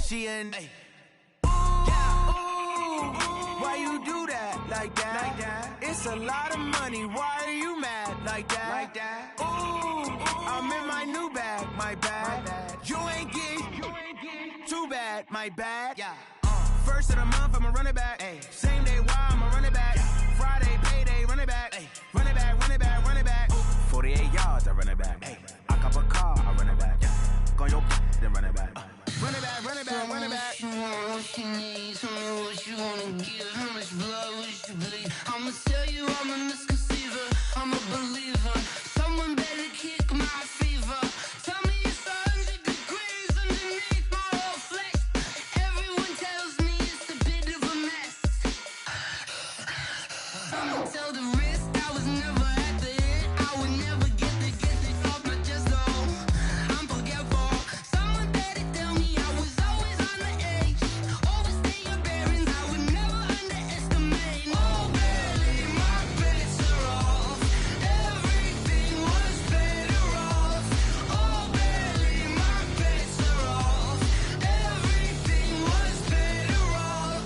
She in. Yeah. Ooh, why you do that like that? It's a lot of money. Why are you mad like that? Ooh, I'm in my new bag, my bad. You ain't getting too bad, my bad. Yeah. First of the month, I'ma run it back. Ay. Same day, why I'ma run it back. Friday, payday, run it back. Ay. Run it back, run it back, run it back. 48 yards, I run it back. Ay. I cop a car, I run it back. Go your then run it back. Run it back, run it back, run it back. What you want, what you need, tell me what you wanna give. How much blood would you bleed? I'ma tell you I'm a misconceiver, I'm a believer. Someone better kick my fever. Tell me it's 100 degrees underneath my whole flesh. Everyone tells me it's a bit of a mess. I'ma tell the risk I was never at the end. I would never get this off my chest though. I'm forgetful. Someone better tell me I was always on the edge. Overstay your bearings, I would never underestimate. Oh barely, my bets are off. Everything was better off. Oh barely, my bets are off. Everything was better off.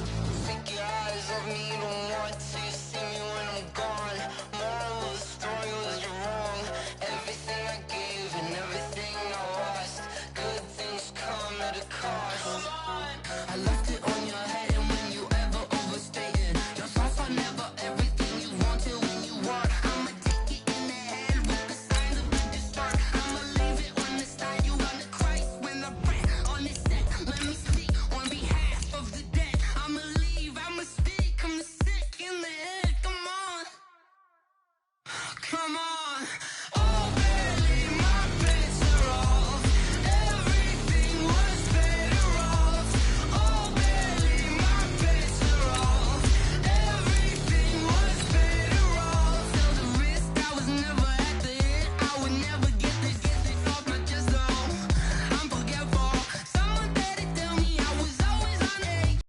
Take your eyes off me, don't want to see me when I'm gone. Moral of the story was you're wrong. Everything I gave and everything I lost. Good things come at a cost. I left it on your head, and when you ever overstay it, your thoughts are never everything you want till when you want. I'ma take it in the head with the signs of the start. I'ma leave it on the side. You on the Christ when I pray on this set. Let me speak on behalf of the dead. I'ma leave, I'ma speak. I'm sick in the head. Come on, come on. Oh, barely, my bets are off. Everything was better off. Oh, barely, my bets are off. Everything was better off. Tell the risk I was never at the end. I would never get this off my chest though. I'm forgetful. Someone better tell me I was always on edge.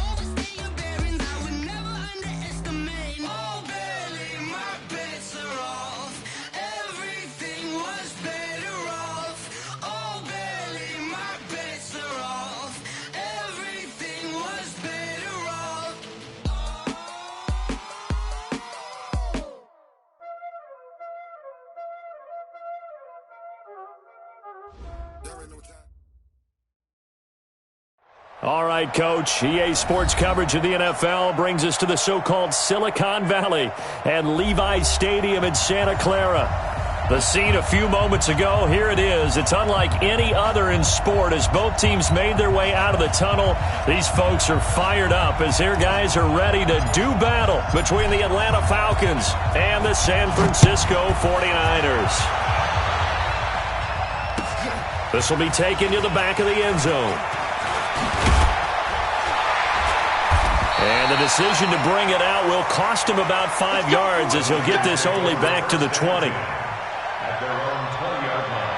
Overstay your bearings, I would never underestimate. Oh, barely, my bets are off. Everything was better off. Oh, barely, my bets are off. Everything was better off. All right, Coach. EA Sports coverage of the NFL brings us to the so-called Silicon Valley and Levi's Stadium in Santa Clara. The scene a few moments ago, here it is. It's unlike any other in sport as both teams made their way out of the tunnel. These folks are fired up as their guys are ready to do battle between the Atlanta Falcons and the San Francisco 49ers. This will be taken to the back of the end zone. And the decision to bring it out will cost him about 5 yards as he'll get this only back to the 20. At their own 20-yard line.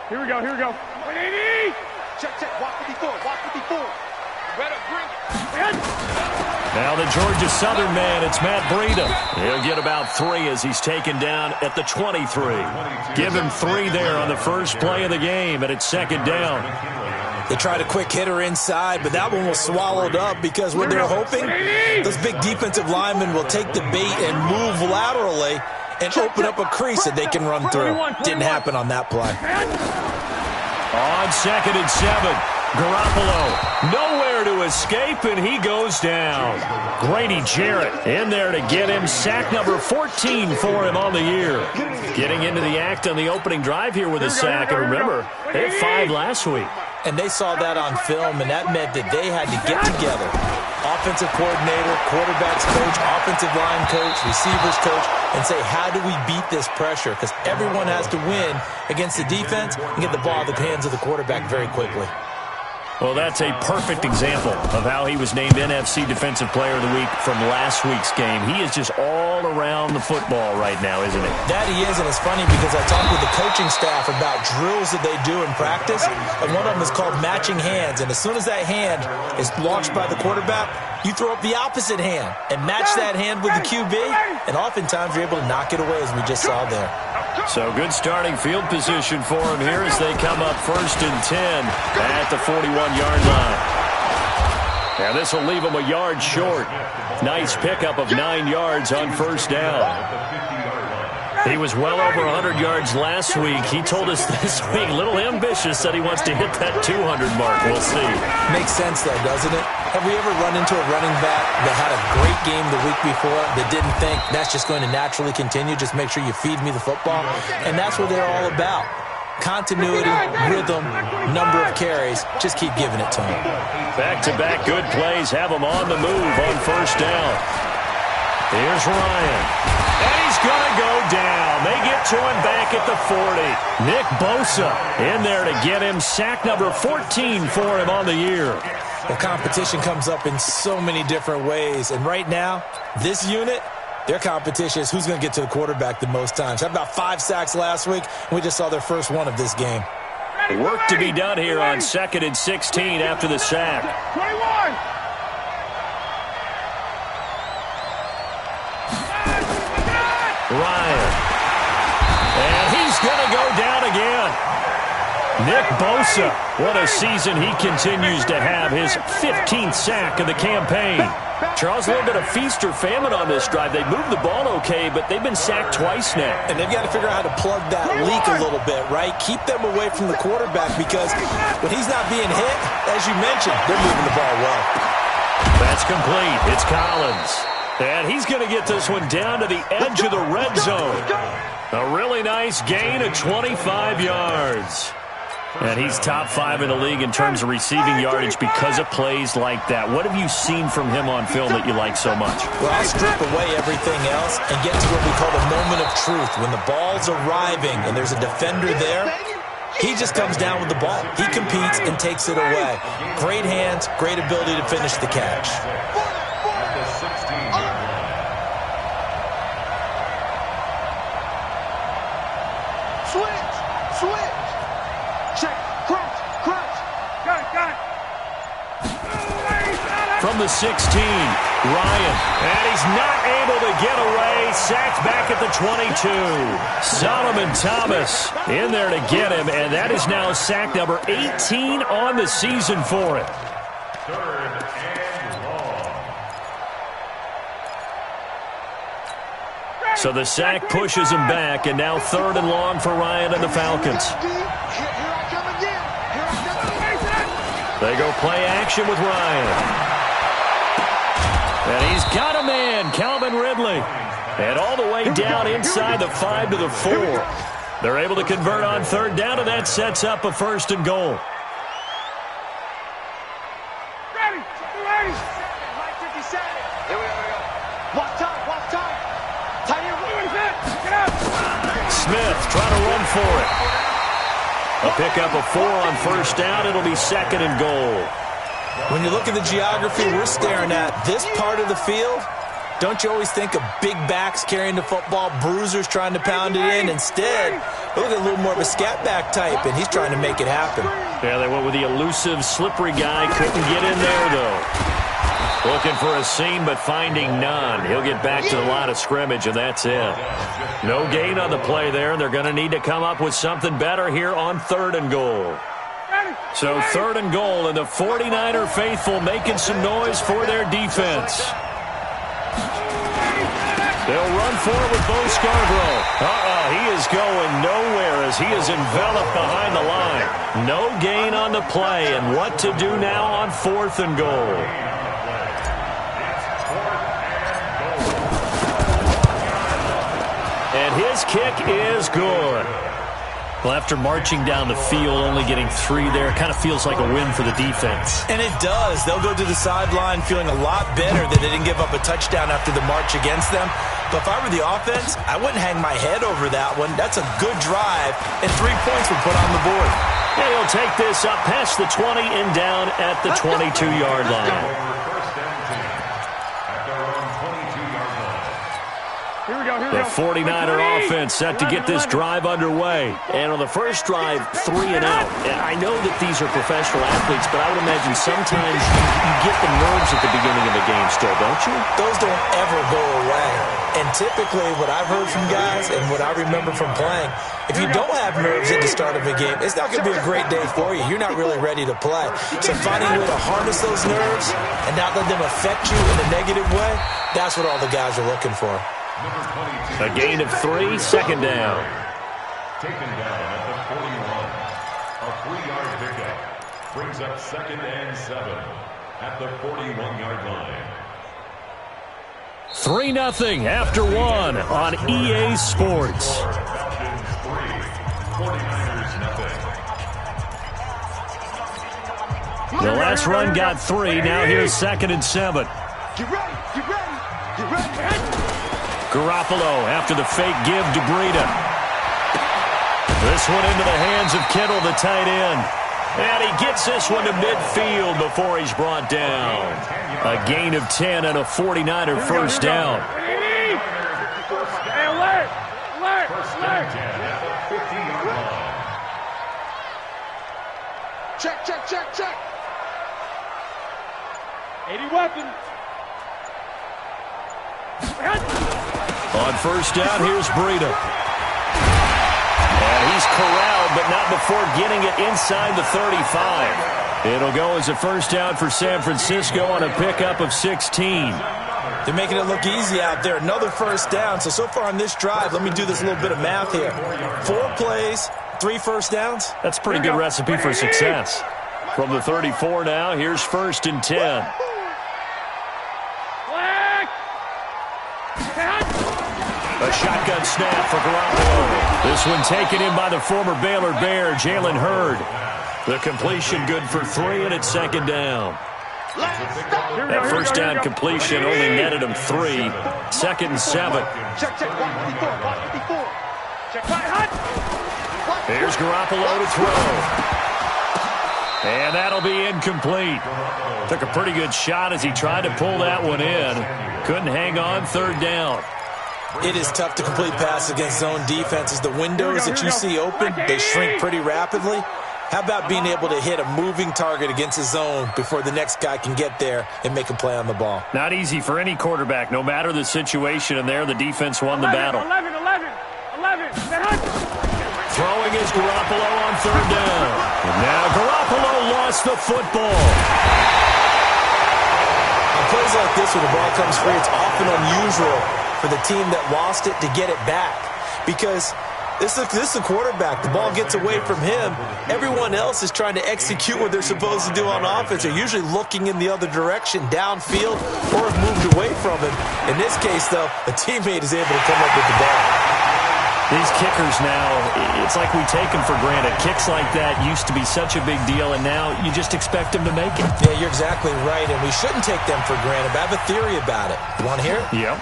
Here we go, here we go. 180! Check, walk 54, walk 54. Better bring it. Now the Georgia Southern man, it's Matt Breida. He'll get about 3 as he's taken down at the 23. Give him 3 there on the first play of the game, and it's second down. They tried a quick hitter inside, but that one was swallowed up because what they're hoping, those big defensive linemen will take the bait and move laterally and open up a crease that they can run through. Didn't happen on that play. On 2nd and 7, Garoppolo nowhere to escape, and he goes down. Grady Jarrett in there to get him. Sack number 14 for him on the year. Getting into the act on the opening drive here with a sack. And remember, they had 5 last week. And they saw that on film, and that meant that they had to get together. Offensive coordinator, quarterbacks coach, offensive line coach, receivers coach, and say, how do we beat this pressure? Because everyone has to win against the defense and get the ball in the hands of the quarterback very quickly. Well, that's a perfect example of how he was named NFC Defensive Player of the Week from last week's game. He is just all around the football right now, isn't he? That he is, and it's funny because I talked with the coaching staff about drills that they do in practice, and one of them is called matching hands. And as soon as that hand is launched by the quarterback, you throw up the opposite hand and match that hand with the QB, and oftentimes you're able to knock it away, as we just saw there. So good starting field position for him here as they come up 1st and 10 at the 41-yard line. Now this will leave him a yard short. Nice pickup of 9 yards on 1st down. He was well over 100 yards last week. He told us this week, a little ambitious, that he wants to hit that 200 mark. We'll see. Makes sense, though, doesn't it? Have we ever run into a running back that had a great game the week before that didn't think that's just going to naturally continue? Just make sure you feed me the football. And that's what they're all about. Continuity, rhythm, number of carries. Just keep giving it to them. Back-to-back good plays have him on the move on 1st down. Here's Ryan. And he's going to go down. They get to him back at the 40. Nick Bosa in there to get him. Sack number 14 for him on the year. Well, competition comes up in so many different ways. And right now, this unit, their competition is who's going to get to the quarterback the most times. Had about 5 sacks last week, and we just saw their first one of this game. Work to be done here on 2nd and 16 after the sack. 21. Ryan. And he's going to go down again. Nick Bosa, what a season he continues to have. His 15th sack of the campaign. Charles, a little bit of feast or famine on this drive. They moved the ball okay, but they've been sacked twice now. And they've got to figure out how to plug that leak a little bit, right? Keep them away from the quarterback because when he's not being hit, as you mentioned, they're moving the ball well. That's complete. It's Collins. And he's going to get this one down to the edge of the red zone. A really nice gain of 25 yards. And he's top 5 in the league in terms of receiving yardage because of plays like that. What have you seen from him on film that you like so much? Well, I'll strip away everything else and get to what we call the moment of truth. When the ball's arriving and there's a defender there, he just comes down with the ball. He competes and takes it away. Great hands, great ability to finish the catch. From the 16, Ryan, and he's not able to get away. Sacked back at the 22. Solomon Thomas in there to get him, and that is now sack number 18 on the season for him. 3rd and long. So the sack pushes him back, and now 3rd and long for Ryan and the Falcons. They go play action with Ryan. And he's got a man, Calvin Ridley. And all the way down inside the 5 to the 4. They're able to convert on 3rd down, and that sets up a 1st and goal. Ready. Mike 57. Here we go. Watch time. Tight end. Get up. Smith trying to run for it. A pickup of 4 on 1st down. It'll be 2nd and goal. When you look at the geography we're staring at, this part of the field, don't you always think of big backs carrying the football, bruisers trying to pound it in? Instead, look at a little more of a scat back type, and he's trying to make it happen. Yeah, they went with the elusive, slippery guy. Couldn't get in there, though. Looking for a seam, but finding none. He'll get back to the line of scrimmage, and that's it. No gain on the play there. They're going to need to come up with something better here on 3rd and goal. So 3rd and goal, and the 49er faithful making some noise for their defense. They'll run for it with Bo Scarborough. He is going nowhere as he is enveloped behind the line. No gain on the play, and what to do now on 4th and goal. And his kick is good. Well, after marching down the field, only getting 3 there, kind of feels like a win for the defense. And it does. They'll go to the sideline feeling a lot better that they didn't give up a touchdown after the march against them. But if I were the offense, I wouldn't hang my head over that one. That's a good drive, and 3 points were put on the board. And he'll take this up past the 20 and down at the 22-yard line. The 49er offense set to get this drive underway. And on the first drive, 3 and out. I know that these are professional athletes, but I would imagine sometimes you get the nerves at the beginning of a game still, don't you? Those don't ever go away. And typically what I've heard from guys and what I remember from playing, if you don't have nerves at the start of a game, it's not going to be a great day for you. You're not really ready to play. So finding a way to harness those nerves and not let them affect you in a negative way, that's what all the guys are looking for. A gain of 3, second down. Taken down at the 41. A 3-yard pickup brings up 2nd and 7 at the 41-yard line. 3-0 after 1 on EA Sports. Falcons 3, 49ers nothing. The last run got 3. Now here's 2nd and 7. Get ready, get ready, get ready. Garoppolo after the fake give to Breida. This one into the hands of Kittle, the tight end. And he gets this one to midfield before he's brought down. A gain of 10 and a 49er first down. Hey, alert, alert, alert. Check, check, check, check. 80 weapons. On first down, here's Breida. And he's corralled, but not before getting it inside the 35. It'll go as a first down for San Francisco on a pickup of 16. They're making it look easy out there. Another first down. So far on this drive, let me do this little bit of math here. 4 plays, 3 first downs. That's a pretty good recipe for success. From the 34 now, here's 1st and 10. A shotgun snap for Garoppolo. This one taken in by the former Baylor Bear, Jalen Hurd. The completion good for 3, and it's 2nd down. That first down completion only netted him 3. 2nd and 7. Check, check, 154. Check, Here's Garoppolo to throw. And that'll be incomplete. Took a pretty good shot as he tried to pull that one in. Couldn't hang on, 3rd down. It is tough to complete passes against zone defenses. The windows that you see open, they shrink pretty rapidly. How about being able to hit a moving target against a zone before the next guy can get there and make a play on the ball? Not easy for any quarterback, no matter the situation, and there the defense won the battle. 11. Throwing is Garoppolo on 3rd down. And now Garoppolo lost the football. On plays like this, when the ball comes free, it's often unusual for the team that lost it to get it back, because this is a quarterback. The ball gets away from him. Everyone else is trying to execute what they're supposed to do on offense. They're usually looking in the other direction, downfield, or have moved away from him. In this case, though, a teammate is able to come up with the ball. These kickers now, it's like we take them for granted. Kicks like that used to be such a big deal, and now you just expect them to make it. Yeah, you're exactly right, and we shouldn't take them for granted. But I have a theory about it. You want to hear it? Yep.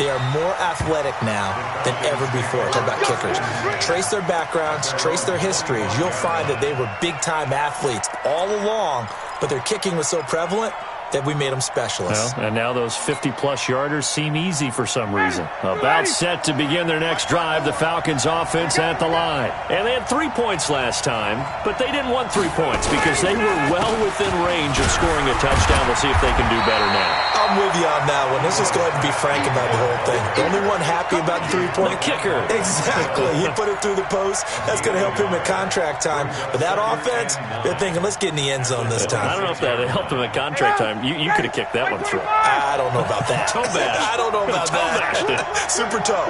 They are more athletic now than ever before. Talk about kickers. Trace their backgrounds, trace their histories. You'll find that they were big-time athletes all along, but their kicking was so prevalent that we made them specialists. Well, and now those 50-plus yarders seem easy for some reason. About set to begin their next drive, the Falcons offense at the line. And they had 3 points last time, but they didn't want 3 points because they were well within range of scoring a touchdown. We'll see if they can do better now. I'm with you on that one. Let's just go ahead and be frank about the whole thing. The only one happy about the 3-point? The kicker. Exactly. He put it through the post. That's going to help him at contract time. But that offense, they're thinking, let's get in the end zone this time. I don't know if that helped him at contract time. You could have kicked that one through. I don't know about that. Toe bash. I don't know about that. Super toe.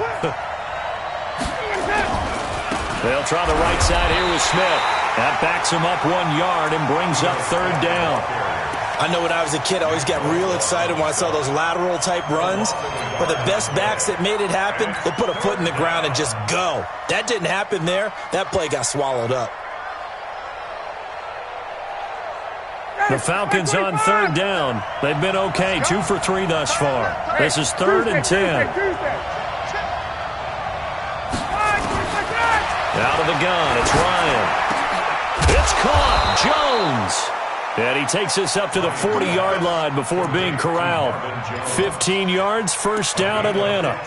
They'll try the right side here with Smith. That backs him up 1 yard and brings up 3rd down. I know when I was a kid, I always got real excited when I saw those lateral-type runs. But the best backs that made it happen, they put a foot in the ground and just go. That didn't happen there. That play got swallowed up. The Falcons on 3rd down. They've been okay, 2 for 3 thus far. This is 3rd and 10. Out of the gun, it's Ryan. It's caught. Jones. And he takes us up to the 40-yard line before being corralled. 15 yards, first down, Atlanta.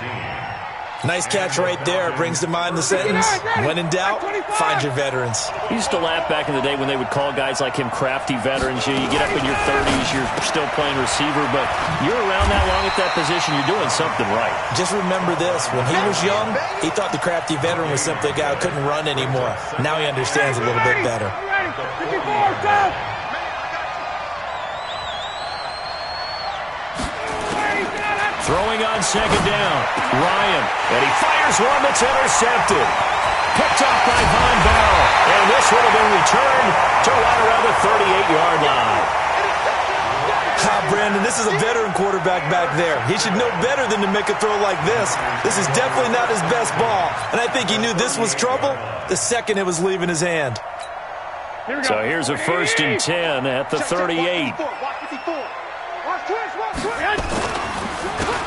Nice catch right there. Brings to mind the sentence, when in doubt, find your veterans. I used to laugh back in the day when they would call guys like him crafty veterans. You get up in your 30s, you're still playing receiver, but you're around that long at that position, you're doing something right. Just remember this. When he was young, he thought the crafty veteran was simply a guy who couldn't run anymore. Now he understands a little bit better. Throwing on second down, Ryan, and he fires one that's intercepted. Picked off by Von Bell, and this would have been returned to right around the 38-yard line. Brandon, this is a veteran quarterback back there. He should know better than to make a throw like this. This is definitely not his best ball, and I think he knew this was trouble the second it was leaving his hand. So here's a 1st and 10 at the 38.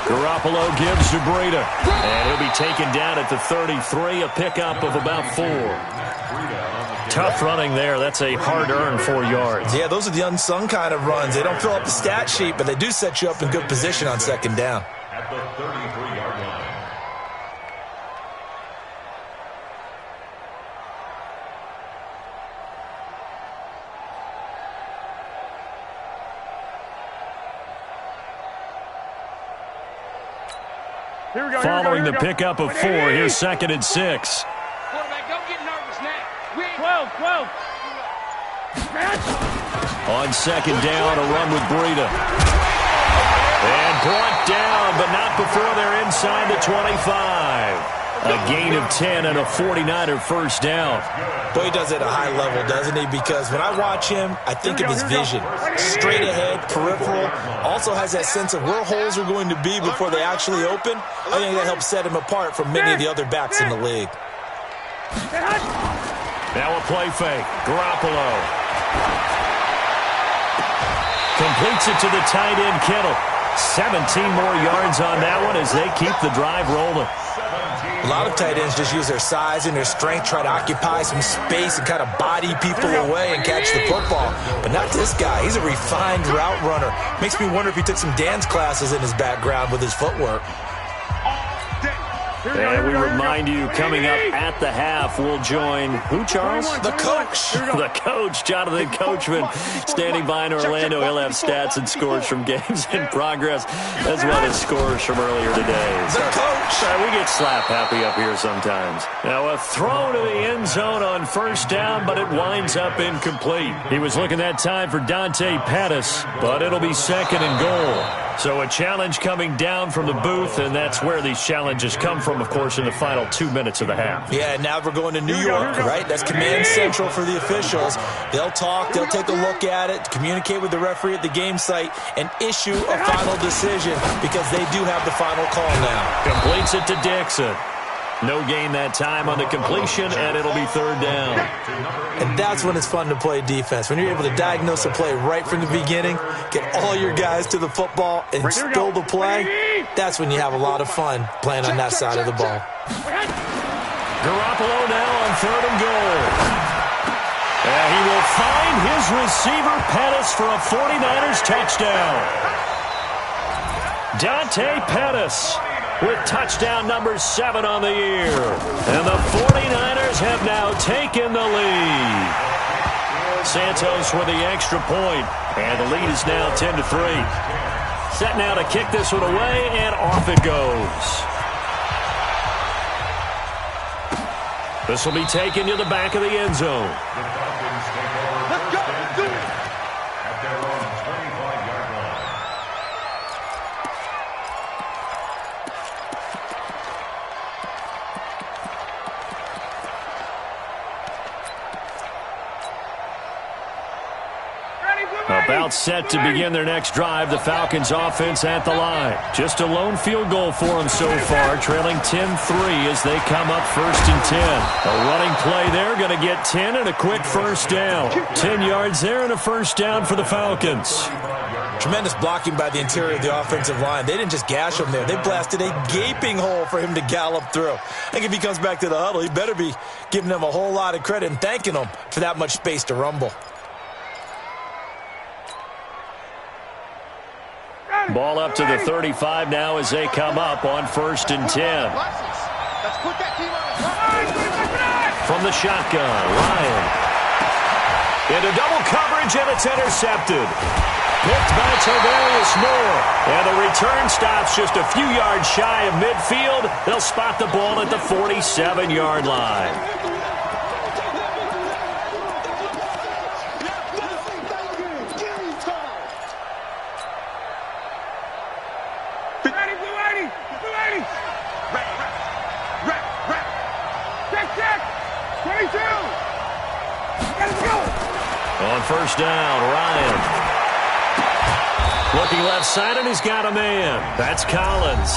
Garoppolo gives to Breida, and he'll be taken down at the 33, a pickup of about 4. Tough running there. That's a hard-earned 4 yards. Yeah, those are the unsung kind of runs. They don't fill up the stat sheet, but they do set you up in good position on second down. At the 33-yard line. Following the pickup of 4, here's 2nd and 6. Quarterback, don't get nervous now. We ain't 12. On second down, a run with Breida. And brought down, but not before they're inside the 25. A gain of 10 and a 49er first down. Boy, he does it at a high level, doesn't he? Because when I watch him, I think of his vision. Straight ahead, peripheral. Also has that sense of where holes are going to be before they actually open. I think that helps set him apart from many of the other backs in the league. Now a play fake. Garoppolo completes it to the tight end, Kittle. 17 more yards on that one as they keep the drive rolling. A lot of tight ends just use their size and their strength, try to occupy some space and kind of body people away and catch the football. But not this guy. He's a refined route runner. Makes me wonder if he took some dance classes in his background with his footwork. And we remind you, coming up at the half, we'll join who, Charles? The coach. The coach, Jonathan Coachman, standing by in Orlando. He'll have stats and scores from games in progress, as well as scores from earlier today. The coach. We get slap happy up here sometimes. Now a throw to the end zone on first down, but it winds up incomplete. He was looking that time for Dante Pettis, but it'll be 2nd and goal. So a challenge coming down from the booth, and that's where these challenges come from, of course, in the final 2 minutes of the half. Yeah, now we're going to New York, right? That's command central for the officials. They'll talk, they'll take a look at it, communicate with the referee at the game site, and issue a final decision because they do have the final call now. Completes it to Dixon. No gain that time on the completion, and it'll be 3rd down. And that's when it's fun to play defense. When you're able to diagnose a play right from the beginning, get all your guys to the football, and still the play, that's when you have a lot of fun playing on that side of the ball. Garoppolo now on 3rd and goal. And he will find his receiver, Pettis, for a 49ers touchdown. Dante Pettis with touchdown number 7 on the year. And the 49ers have now taken the lead. Santos with the extra point, and the lead is now 10-3. Set now to kick this one away, and off it goes. This will be taken to the back of the end zone. Let's go. Do it. At their own 25-yard line. About timeout set to begin their next drive. The Falcons offense at the line. Just a lone field goal for them so far, trailing 10-3 as they come up 1st and 10. A running play there, going to get 10 and a quick first down. 10 yards there and a first down for the Falcons. Tremendous blocking by the interior of the offensive line. They didn't just gash him there. They blasted a gaping hole for him to gallop through. I think if he comes back to the huddle, he better be giving them a whole lot of credit and thanking them for that much space to rumble. Ball up to the 35 now as they come up on 1st and 10. From the shotgun, Ryan. Into double coverage, and it's intercepted. Picked by Tavarius Moore. And the return stops just a few yards shy of midfield. They'll spot the ball at the 47-yard line. On 1st down, Ryan. Looking left side, and he's got a man. That's Collins.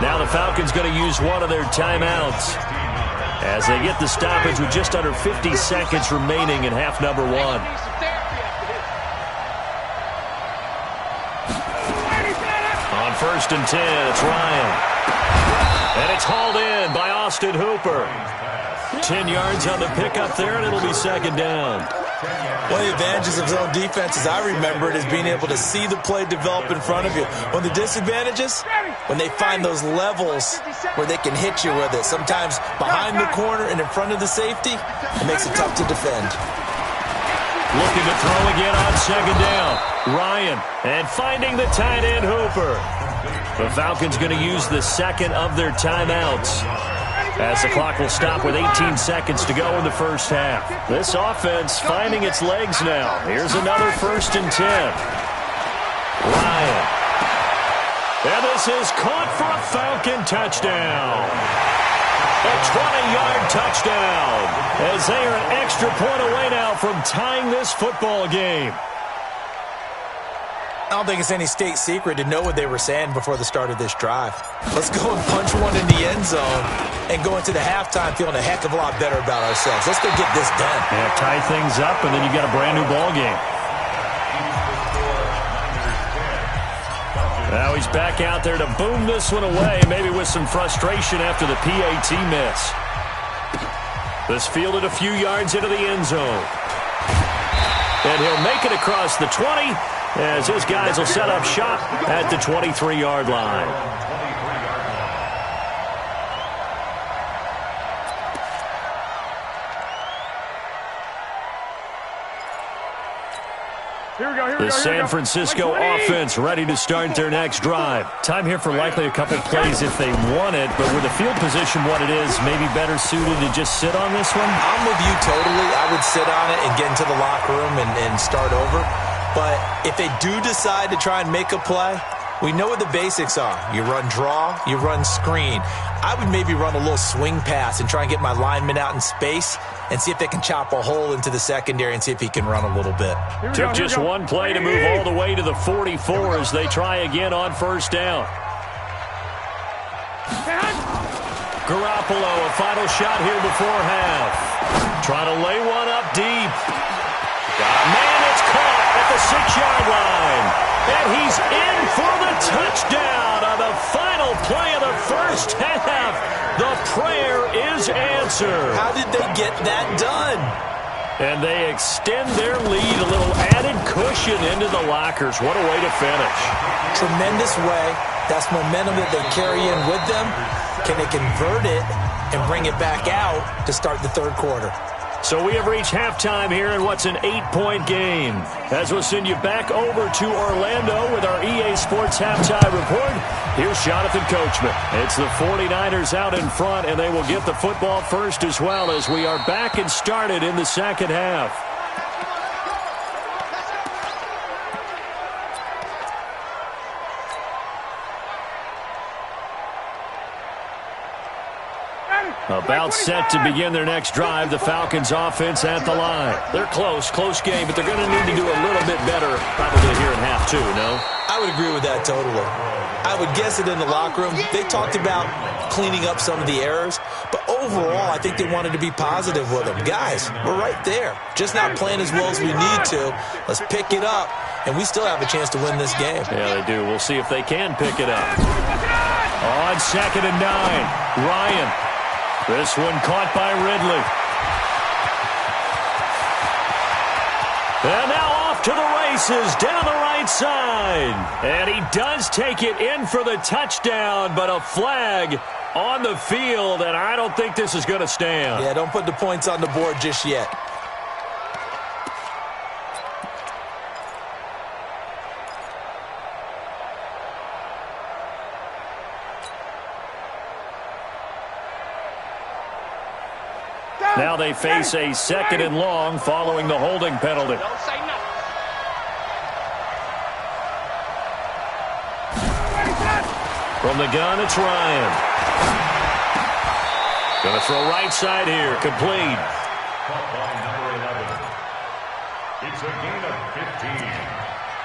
Now the Falcons going to use one of their timeouts as they get the stoppage with just under 50 seconds remaining in half number 1. On 1st and 10, it's Ryan. And it's hauled in by Austin Hooper. 10 yards on the pickup there, and it'll be 2nd down. One of the advantages of zone defense, as I remember it, is being able to see the play develop in front of you. One of the disadvantages, when they find those levels where they can hit you with it, sometimes behind the corner and in front of the safety, it makes it tough to defend. Looking to throw again on 2nd down. Ryan, and finding the tight end Hooper. The Falcons going to use the 2nd of their timeouts, as the clock will stop with 18 seconds to go in the first half. This offense finding its legs now. Here's another 1st and 10. Ryan. And this is caught for a Falcon touchdown. A 20-yard touchdown, as they are an extra point away now from tying this football game. I don't think it's any state secret to know what they were saying before the start of this drive. Let's go and punch one in the end zone and go into the halftime feeling a heck of a lot better about ourselves. Let's go get this done. Yeah, tie things up, and then you got a brand-new ball game. Now he's back out there to boom this one away, maybe with some frustration after the PAT miss. This fielded a few yards into the end zone. And he'll make it across the 20, as his guys will set up shop at the 23-yard line. The San Francisco offense ready to start their next drive. Time here for likely a couple plays if they want it, but with the field position what it is, maybe better suited to just sit on this one? I'm with you totally. I would sit on it and get into the locker room and start over. But if they do decide to try and make a play, we know what the basics are. You run draw, you run screen. I would maybe run a little swing pass and try and get my lineman out in space and see if they can chop a hole into the secondary and see if he can run a little bit. Took just one play to move all the way to the 44 as they try again on 1st down. Garoppolo, a final shot here before half. Trying to lay one up deep. Man, it's caught at the 6-yard line. And he's in for the touchdown on the final play of the first half. The prayer is answered. How did they get that done? And they extend their lead, a little added cushion into the lockers. What a way to finish. Tremendous way. That's momentum that they carry in with them. Can they convert it and bring it back out to start the third quarter? So we have reached halftime here in what's an 8-point game. As we'll send you back over to Orlando with our EA Sports Halftime Report, here's Jonathan Coachman. It's the 49ers out in front, and they will get the football first as well as we are back and started in the second half. Ready? About set to begin their next drive, the Falcons offense at the line. They're close game, but they're going to need to do a little bit better probably here in half two, no? I would agree with that totally. I would guess it in the locker room. They talked about cleaning up some of the errors, but overall, I think they wanted to be positive with them. Guys, we're right there. Just not playing as well as we need to. Let's pick it up, and we still have a chance to win this game. Yeah, they do. We'll see if they can pick it up. On 2nd and 9, Ryan. This one caught by Ridley. And now off to the races down the right side. And he does take it in for the touchdown, but a flag on the field, and I don't think this is going to stand. Yeah, don't put the points on the board just yet. Now they face a 2nd and long following the holding penalty. Don't say nothing. From the gun, it's Ryan. Going to throw right side here, complete. Caught by number 11. It's a gain of 15,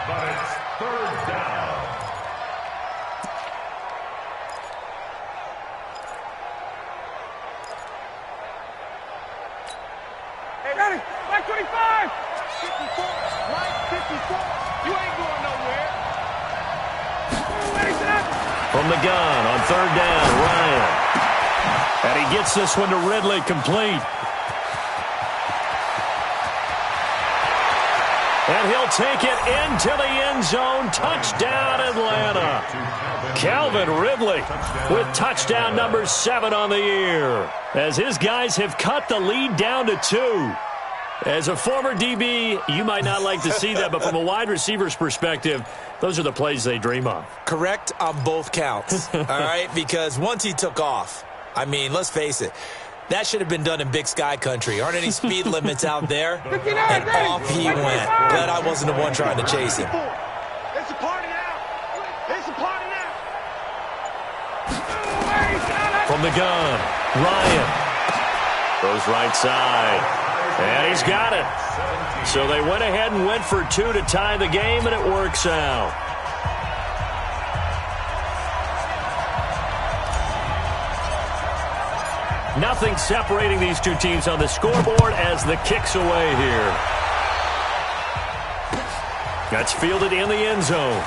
but it's 3rd down. Hey, ready? Like 25. 54. Like 54. You ain't going nowhere. Ready, set up. From the gun on 3rd down, Ryan. And he gets this one to Ridley, complete. And he'll take it into the end zone. Touchdown, Atlanta. Calvin Ridley with touchdown number 7 on the year, as his guys have cut the lead down to 2. As a former DB, you might not like to see that, but from a wide receiver's perspective, those are the plays they dream of. Correct on both counts, all right? Because once he took off, I mean, let's face it, that should have been done in Big Sky country. Aren't any speed limits out there? And off he went. Glad I wasn't the one trying to chase him. It's a party now. It's a party now. From the gun, Ryan throws right side. And he's got it. So they went ahead and went for 2 to tie the game, and it works out. Nothing separating these two teams on the scoreboard as the kick's away here. That's fielded in the end zone.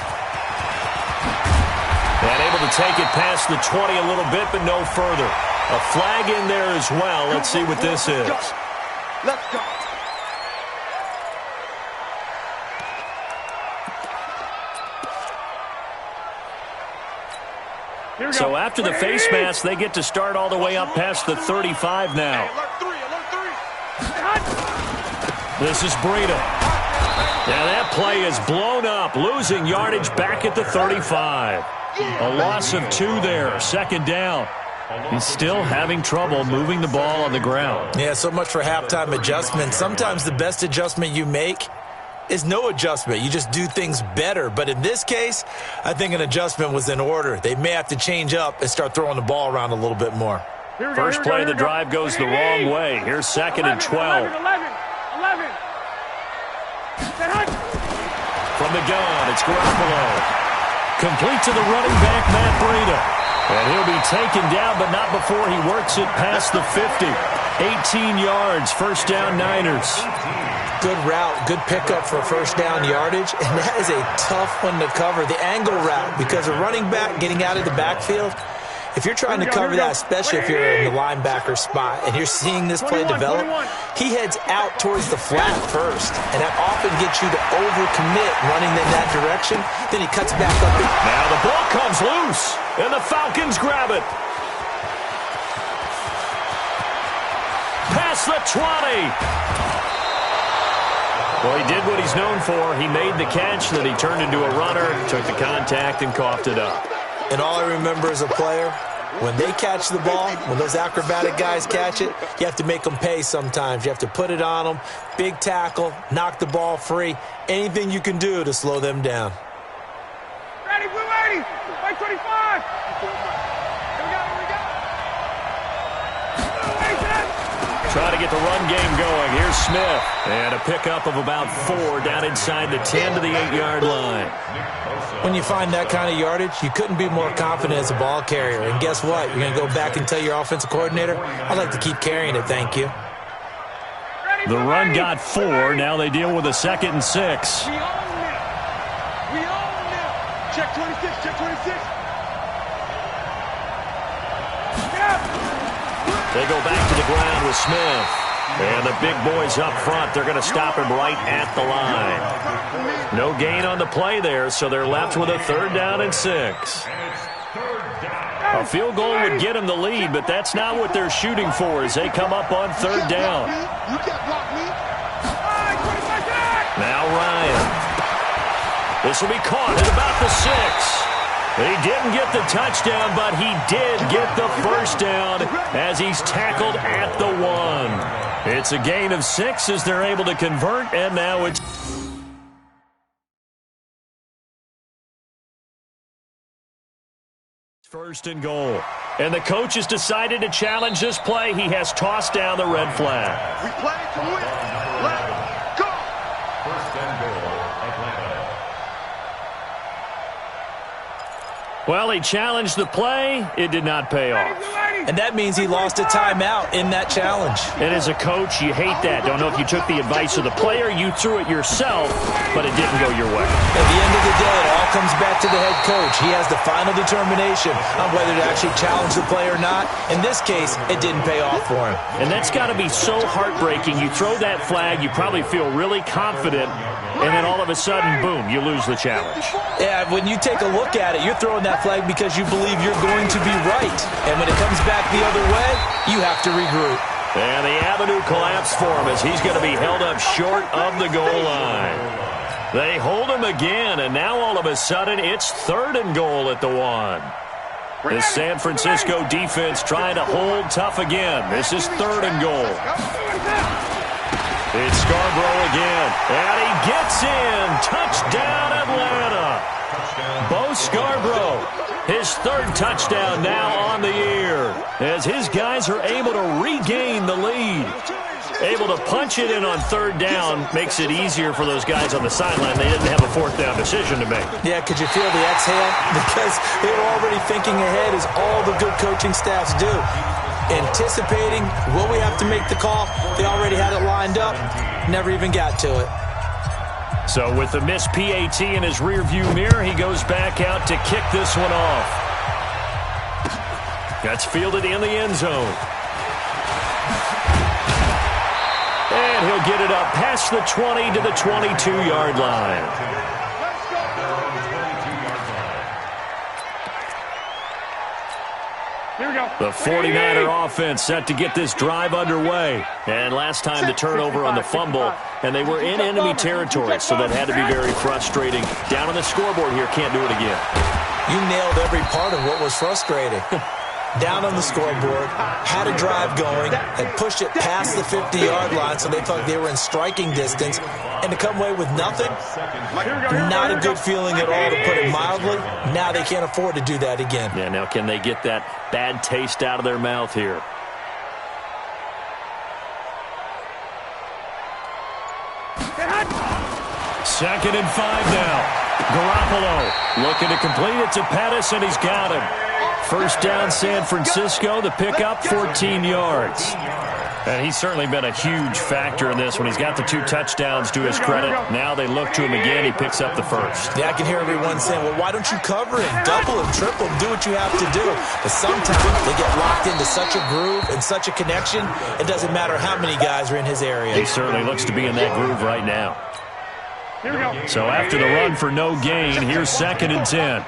And able to take it past the 20 a little bit, but no further. A flag in there as well. Let's see what this is. Let's go. So after the face mask, they get to start all the way up past the 35 now. This is Breida. Now that play is blown up, losing yardage back at the 35. A loss of 2 there, 2nd down. He's still having trouble moving the ball on the ground. Yeah, so much for halftime adjustment. Sometimes the best adjustment you make is no adjustment. You just do things better. But in this case, I think an adjustment was in order. They may have to change up and start throwing the ball around a little bit more. First play of the drive goes the wrong way. Here's 2nd and 12. 11. From the gun, it's Garoppolo. Complete to the running back, Matt Breida. And he'll be taken down, but not before he works it past the 50. 18 yards, 1st down Niners. Good route, good pickup for 1st down yardage, and that is a tough one to cover. The angle route, because a running back getting out of the backfield, if you're trying to cover that, especially if you're in the linebacker spot and you're seeing this play develop, he heads out towards the flat first, and that often gets you to overcommit running in that direction. Then he cuts back up. Now the ball comes loose, and the Falcons grab it. Past the 20. Well, he did what he's known for. He made the catch, then he turned into a runner, took the contact, and coughed it up. And all I remember as a player, when they catch the ball, when those acrobatic guys catch it, you have to make them pay sometimes. You have to put it on them, big tackle, knock the ball free, anything you can do to slow them down. Ready, we're ready. Like 25. Here we go. get the run game going. Here's Smith. And a pickup of about 4 down inside the 10 to the 8-yard line. When you find that kind of yardage, you couldn't be more confident as a ball carrier. And guess what? You're going to go back and tell your offensive coordinator, I'd like to keep carrying it, thank you. The run got 4. Now they deal with a 2nd and 6. We own them. We own them. Check 26. Check 26. They go back to the ground with Smith. And the big boys up front, they're going to stop him right at the line. No gain on the play there, so they're left with a 3rd down and 6. A field goal would get them the lead, but that's not what they're shooting for as they come up on 3rd down. Now Ryan. This will be caught at about the 6. He didn't get the touchdown, but he did get the 1st down as he's tackled at the 1. It's a gain of 6 as they're able to convert, and now it's 1st and goal. And the coach has decided to challenge this play. He has tossed down the red flag. We play to win. Let's go. 1st and goal, Atlanta. Well, he challenged the play. It did not pay off. And that means he lost a timeout in that challenge. And as a coach, you hate that. Don't know if you took the advice of the player, you threw it yourself, but it didn't go your way. At the end of the day, it all comes back to the head coach. He has the final determination on whether to actually challenge the play or not. In this case, it didn't pay off for him. And that's got to be so heartbreaking. You throw that flag, you probably feel really confident, and then all of a sudden, boom, you lose the challenge. Yeah, when you take a look at it, you're throwing that flag because you believe you're going to be right. And when it comes back the other way, you have to regroup. And the avenue collapsed for him as he's going to be held up short of the goal line. They hold him again, and now all of a sudden it's 3rd and goal at the 1. The San Francisco defense trying to hold tough again. This is 3rd and goal. It's Scarborough again, and he gets in. Touchdown, Atlanta. Bo Scarborough, his 3rd touchdown now on the year, as his guys are able to regain the lead. Able to punch it in on 3rd down makes it easier for those guys on the sideline. They didn't have a 4th down decision to make. Yeah, could you feel the exhale? Because they were already thinking ahead, as all the good coaching staffs do. Anticipating, will we have to make the call? They already had it lined up, never even got to it. So with the missed PAT in his rearview mirror, he goes back out to kick this one off. That's fielded in the end zone. And he'll get it up past the 20 to the 22-yard line. Here we go. The 49er offense set to get this drive underway. And last time the turnover on the fumble, and they were in enemy territory, so that had to be very frustrating. Down on the scoreboard here, can't do it again. You nailed every part of what was frustrating. Down on the scoreboard, had a drive going, had pushed it past the 50-yard line, so they thought they were in striking distance, and to come away with nothing, not a good feeling at all, to put it mildly. Now they can't afford to do that again. Yeah, now can they get that bad taste out of their mouth here? Second and 5 now. Garoppolo looking to complete it to Pettis, and he's got him. 1st down, San Francisco. The pickup, 14 yards. And he's certainly been a huge factor in this when he's got the 2 touchdowns to his credit. Now they look to him again. He picks up the 1st. Yeah, I can hear everyone saying, well, why don't you cover him, double him, triple him, do what you have to do. But sometimes they get locked into such a groove and such a connection, it doesn't matter how many guys are in his area. He certainly looks to be in that groove right now. So after the run for no gain, here's 2nd and 10.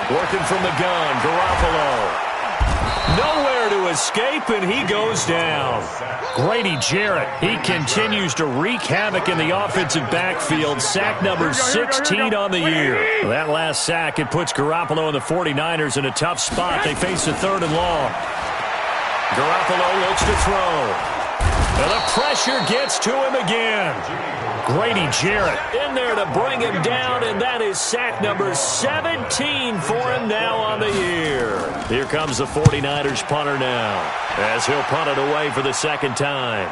Working from the gun, Garoppolo. Nowhere to escape, and he goes down. Grady Jarrett, he continues to wreak havoc in the offensive backfield. Sack number 16 on the year. That last sack, it puts Garoppolo and the 49ers in a tough spot. They face a 3rd and long. Garoppolo looks to throw. And the pressure gets to him again. Grady Jarrett in there to bring him down, and that is sack number 17 for him now on the year. Here comes the 49ers punter now, as he'll punt it away for the second time.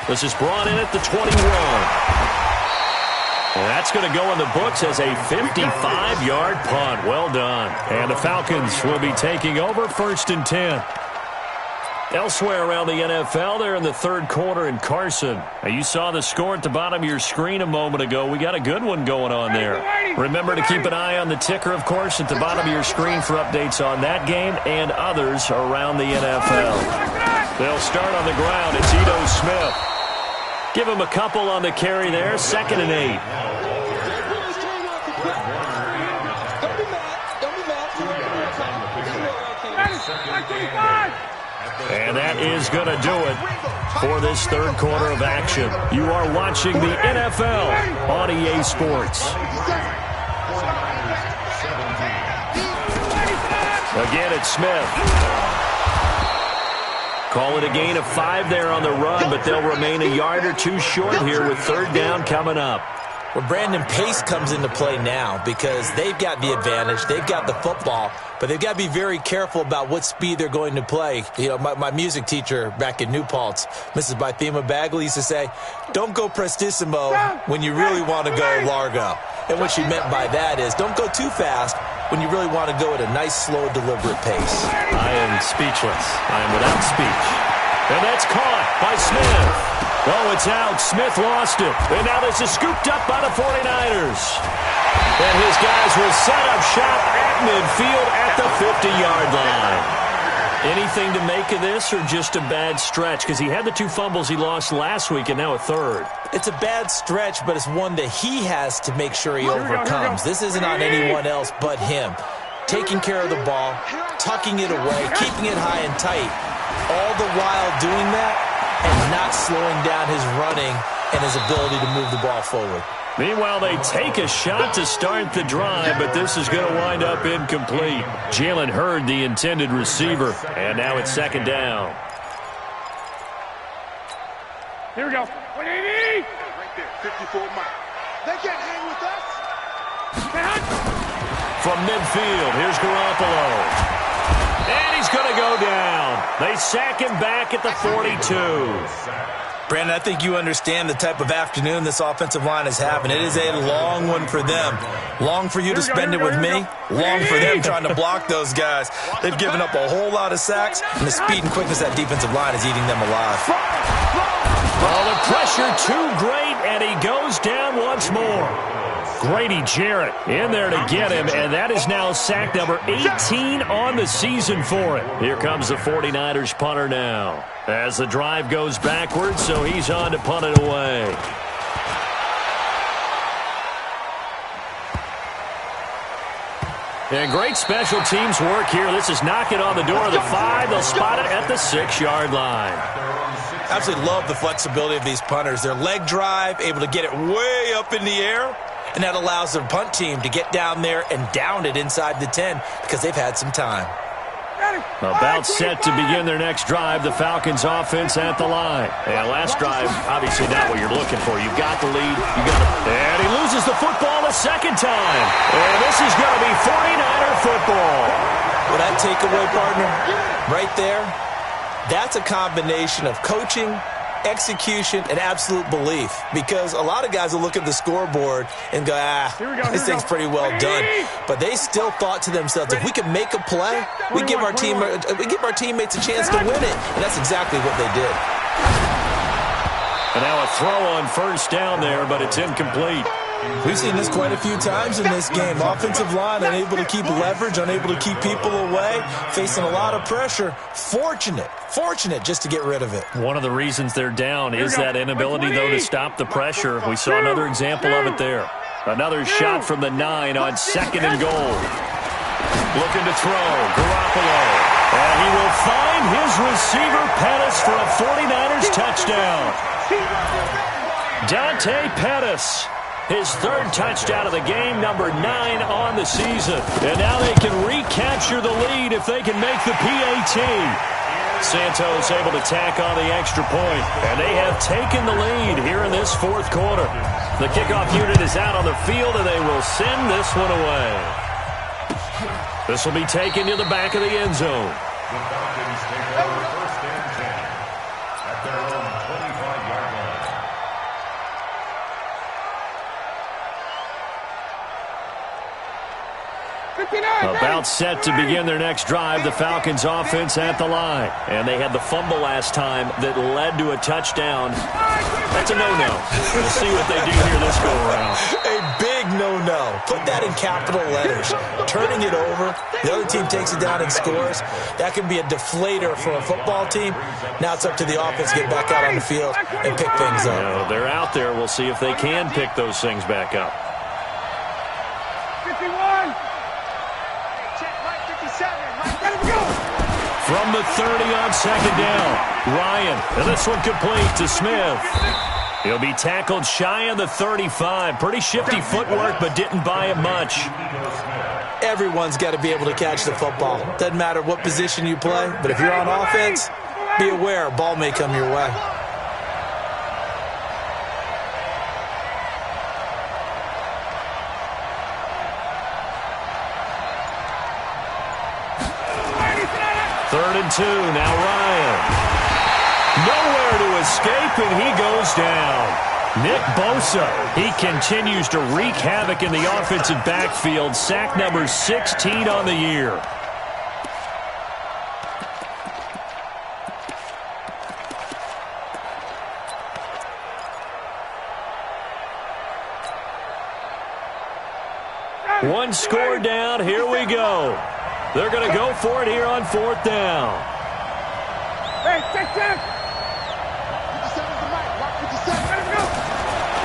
This is brought in at the 21. And that's going to go in the books as a 55-yard punt. Well done. And the Falcons will be taking over 1st and 10. Elsewhere around the NFL, they're in the third quarter in Carson. Now, you saw the score at the bottom of your screen a moment ago. We got a good one going on there. Remember to keep an eye on the ticker, of course, at the bottom of your screen for updates on that game and others around the NFL. They'll start on the ground. It's Ito Smith. Give him a couple on the carry there. 2nd and 8. And that is going to do it for this third quarter of action. You are watching the NFL on EA Sports. Again, it's Smith. Call it a gain of 5 there on the run, but they'll remain a yard or two short here with third down coming up. Well, Brandon, pace comes into play now because they've got the advantage. They've got the football, but they've got to be very careful about what speed they're going to play. You know, my music teacher back in New Paltz, Mrs. Bythema Bagley, used to say, don't go prestissimo when you really want to go largo. And what she meant by that is don't go too fast when you really want to go at a nice, slow, deliberate pace. I am speechless. I am without speech. And that's caught by Smith. Oh, it's out. Smith lost it. And now this is scooped up by the 49ers. And his guys will set up shop at midfield at the 50-yard line. Anything to make of this or just a bad stretch? Because he had the 2 fumbles he lost last week and now a third. It's a bad stretch, but it's one that he has to make sure he overcomes. This isn't on anyone else but him. Taking care of the ball, tucking it away, keeping it high and tight. All the while doing that and not slowing down his running and his ability to move the ball forward. Meanwhile, they take a shot to start the drive, but this is going to wind up incomplete. Jalen Hurd, the intended receiver, and now it's 2nd down. Here we go. 180. Right there, 54 miles. They can't hang with us. From midfield, here's Garoppolo. And he's going to go down. They sack him back at the 42. Brandon, I think you understand the type of afternoon this offensive line is having. It is a long one for them. Long for you to spend it with me. Long for them trying to block those guys. They've given up a whole lot of sacks, and the speed and quickness of that defensive line is eating them alive. Oh, the pressure too great, and he goes down once more. Grady Jarrett in there to get him, and that is now sack number 18 on the season for it. Here comes the 49ers punter now. As the drive goes backwards, so he's on to punt it away. And great special teams work here. This is knocking on the door of the 5. They'll spot it at the 6-yard line. Absolutely love the flexibility of these punters. Their leg drive, able to get it way up in the air, and that allows the punt team to get down there and down it inside the 10 because they've had some time. About set to begin their next drive, the Falcons offense at the line. And last drive, obviously not what you're looking for. You've got the lead. And he loses the football a second time. And this is going to be 49er football. Well, that takeaway, partner, right there, that's a combination of coaching, execution, and absolute belief. Because a lot of guys will look at the scoreboard and go, this thing's pretty well done. But they still thought to themselves, if we can make a play, we give our teammates a chance to win it. And that's exactly what they did. And now a throw on first down there, but it's incomplete. We've seen this quite a few times in this game. Offensive line unable to keep leverage, unable to keep people away, facing a lot of pressure. Fortunate just to get rid of it. One of the reasons they're down is that inability, though, to stop the pressure. We saw another example of it there. Another shot from the 9 on 2nd and goal. Looking to throw, Garoppolo. And he will find his receiver, Pettis, for a 49ers touchdown. Dante Pettis. His 3rd touchdown of the game, number 9 on the season. And now they can recapture the lead if they can make the PAT. Santos able to tack on the extra point, and they have taken the lead here in this fourth quarter. The kickoff unit is out on the field, and they will send this one away. This will be taken to the back of the end zone. The Falcons take over first and 10 at their own 25-yard line. About set to begin their next drive, the Falcons offense at the line. And they had the fumble last time that led to a touchdown. That's a no-no. We'll see what they do here this go-around. A big no-no. Put that in capital letters. Turning it over, the other team takes it down and scores. That can be a deflator for a football team. Now it's up to the offense to get back out on the field and pick things up. You know, they're out there. We'll see if they can pick those things back up. 51. From the 30 on second down, Ryan, and this one complete to Smith. He'll be tackled shy of the 35. Pretty shifty footwork, but didn't buy it much. Everyone's got to be able to catch the football. Doesn't matter what position you play, but if you're on offense, be aware a ball may come your way. Third and 2, now Ryan. Nowhere to escape, and he goes down. Nick Bosa, he continues to wreak havoc in the offensive backfield. Sack number 16 on the year. One score down, here we go. They're going to go for it here on fourth down. Hey, check.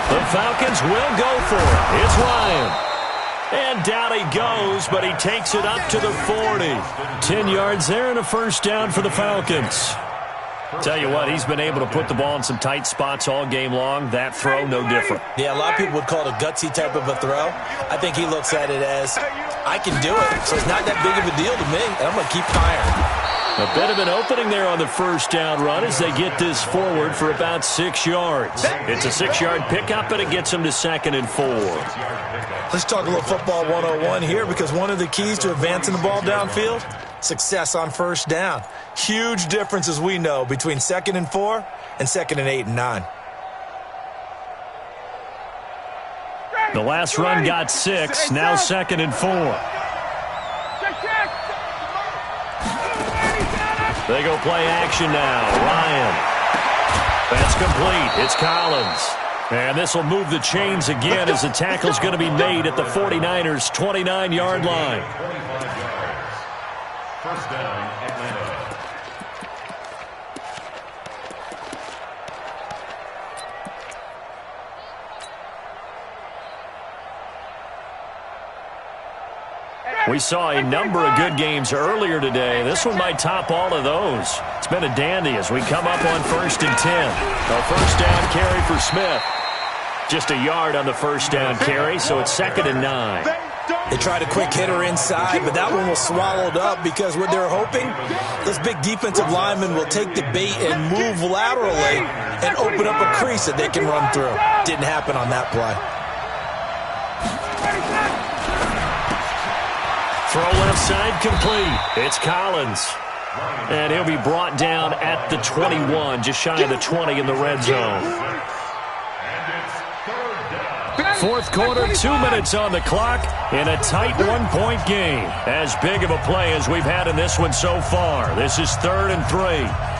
The Falcons will go for it. It's Ryan. And down he goes, but he takes it up to the 40. 10 yards there and a first down for the Falcons. Tell you what, he's been able to put the ball in some tight spots all game long. That throw, no different. Yeah, a lot of people would call it a gutsy type of a throw. I think he looks at it as, I can do it, so it's not that big of a deal to me, and I'm going to keep firing. A bit of an opening there on the first down run as they get this forward for about 6 yards. It's a 6-yard pickup, and it gets them to 2nd and 4. Let's talk a little football 101 here, because one of the keys to advancing the ball downfield, success on first down. Huge difference, as we know, between 2nd and 4 and 2nd and 8 and 9. The last run got 6, now 2nd and 4. They go play action now. Ryan. That's complete. It's Collins. And this will move the chains again as the tackle's going to be made at the 49ers' 29-yard line. First down, Atlanta. We saw a number of good games earlier today. This one might top all of those. It's been a dandy as we come up on 1st and 10. A first down carry for Smith. Just a yard on the first down carry, so it's 2nd and 9. They tried a quick hitter inside, but that one was swallowed up because what they're hoping, those big defensive linemen will take the bait and move laterally and open up a crease that they can run through. Didn't happen on that play. Throw left side complete. It's Collins. And he'll be brought down at the 21, just shy of the 20 in the red zone. Fourth quarter, 2 minutes on the clock in a tight one-point game. As big of a play as we've had in this one so far. This is 3rd and 3.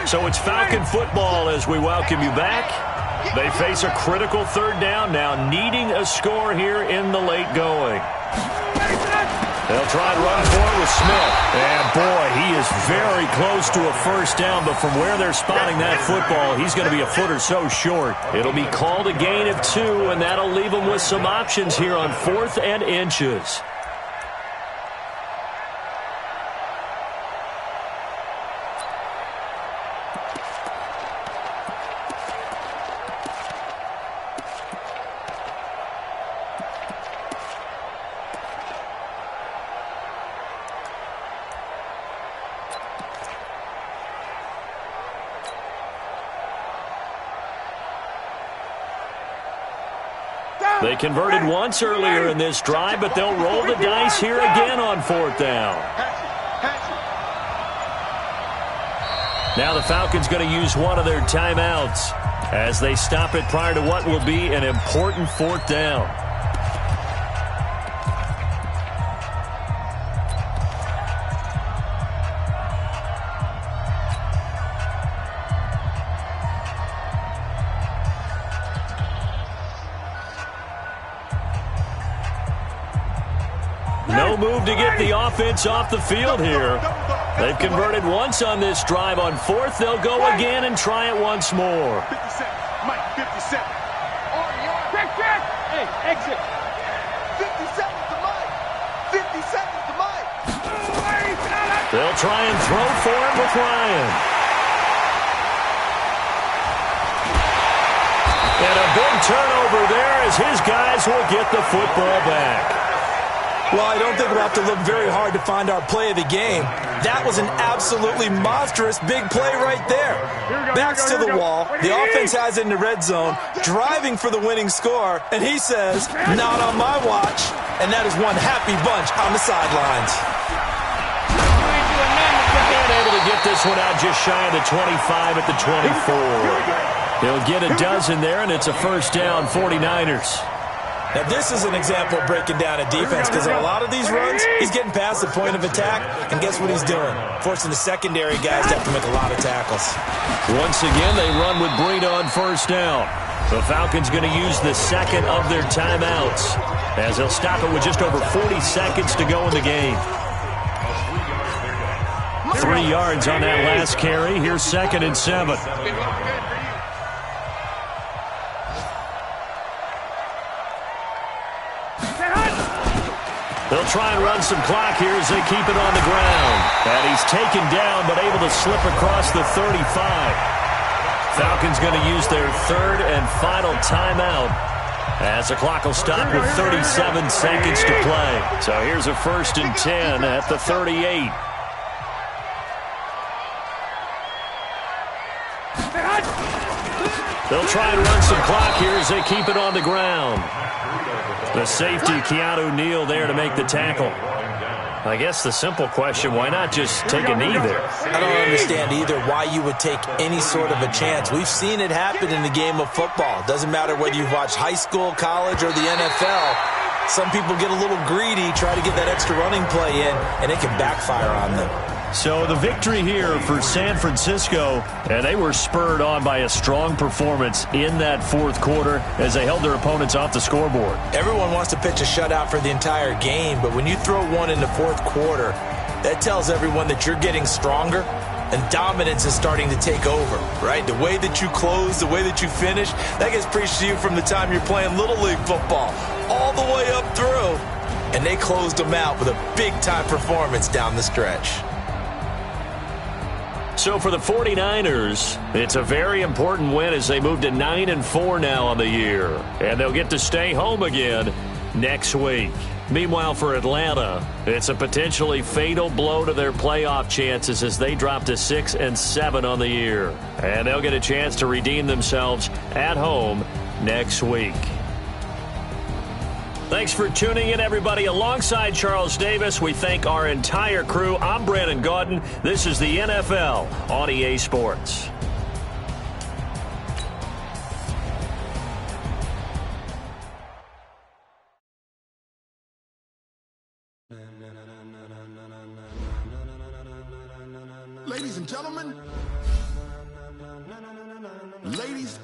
So it's Falcon football as we welcome you back. They face a critical 3rd down now, needing a score here in the late going. They'll try and run for it with Smith. And boy, he is very close to a first down, but from where they're spotting that football, he's going to be a foot or so short. It'll be called a gain of 2, and that'll leave them with some options here on 4th and inches. They converted once earlier in this drive, but they'll roll the dice here again on 4th down. Now the Falcons going to use one of their timeouts as they stop it prior to what will be an important 4th down. No move to get the offense off the field here. They've converted once on this drive. On 4th, they'll go again and try it once more. 57. Mike, 57. Check. Hey, exit. 57 to Mike. 57 to Mike. They'll try and throw for him with Ryan. And a big turnover there as his guys will get the football back. Well, I don't think we'll have to look very hard to find our play of the game. That was an absolutely monstrous big play right there. Backs to the wall. The offense has it in the red zone, driving for the winning score, and he says, not on my watch. And that is one happy bunch on the sidelines. And able to get this one out just shy of the 25 at the 24. He'll get a dozen there, and it's a first down, 49ers. Now, this is an example of breaking down a defense because on a lot of these runs, he's getting past the point of attack, and guess what he's doing? Forcing the secondary guys to have to make a lot of tackles. Once again, they run with Breida on first down. The Falcons going to use the second of their timeouts as they'll stop it with just over 40 seconds to go in the game. 3 yards on that last carry. Here's 2nd and 7. They'll try and run some clock here as they keep it on the ground. And he's taken down but able to slip across the 35. Falcons going to use their 3rd and final timeout as the clock will stop with 37 seconds to play. So here's a 1st and 10 at the 38. They'll try and run some clock here as they keep it on the ground. The safety, Keanu Neal, there to make the tackle. I guess the simple question, why not just take a knee there? I don't understand either why you would take any sort of a chance. We've seen it happen in the game of football. Doesn't matter whether you've watched high school, college, or the NFL. Some people get a little greedy, try to get that extra running play in, and it can backfire on them. So the victory here for San Francisco, and they were spurred on by a strong performance in that 4th quarter as they held their opponents off the scoreboard. Everyone wants to pitch a shutout for the entire game, but when you throw one in the 4th quarter, that tells everyone that you're getting stronger and dominance is starting to take over, right? The way that you close, the way that you finish, that gets preached to you from the time you're playing Little League football all the way up through, and they closed them out with a big-time performance down the stretch. So for the 49ers, it's a very important win as they move to 9-4 now on the year. And they'll get to stay home again next week. Meanwhile, for Atlanta, it's a potentially fatal blow to their playoff chances as they drop to 6-7 on the year. And they'll get a chance to redeem themselves at home next week. Thanks for tuning in, everybody. Alongside Charles Davis, we thank our entire crew. I'm Brandon Gaudin. This is the NFL on EA Sports. Ladies and gentlemen, ladies